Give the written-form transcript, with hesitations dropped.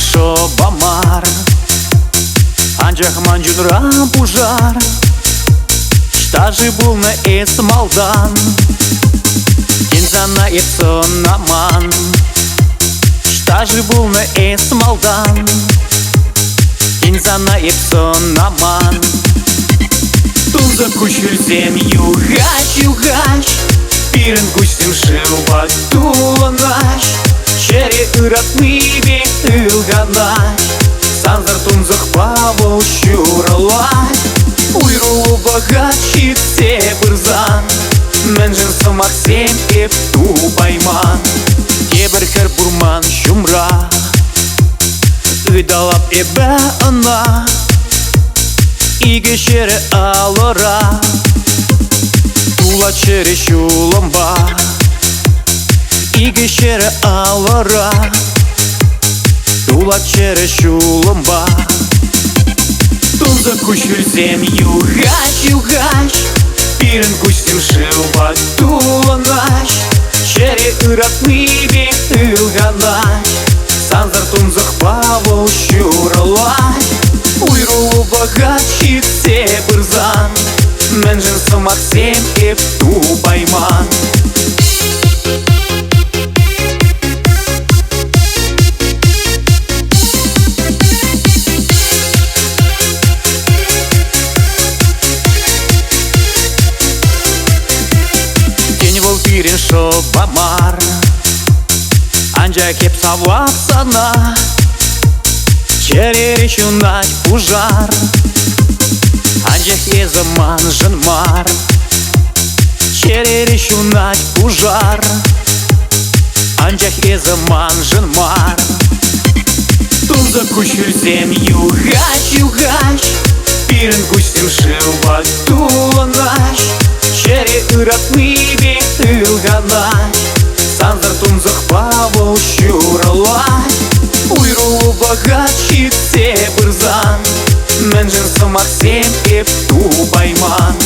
шобамар Анчах манчунра пужар Штажи был на эсмалдан Кинзана епсон наман Штажи был на эсмалдан Кинзана епсон наман Тунза кучер земью гач Пирен кучтем шилбак туланаш Чере ыратмыбе ылганаш Санзар тунзах павыл щуралай Уйрулу багачит се бырзан Менжен самак сем эп ту байман Кебер хер бурман шумра Видалап эбе ана Иге шере алора Тула чере шуламба Иге шере алора Тула чере шуламба Тунза кучер земью гач Пирен кустим шилбак туланаш Чере ыратмыбе ылганаш Санзар тунзах павыл щуралай Уйрулу багачит се бырзан Менжен самак сем эп ту байман Пирен шобамар Анча кеп савапсана Чере речунать пужар Анча хезаман жанмар Чере речунать пужар Анча хезаман жанмар Тунза кучер земью гач Пирен кустим шилбак туланаш Чере ыратмыбе ылганаш Санзар тунзах павыл щуралай Уйрулу багачит се бырзан Менжен самак сем эп ту байман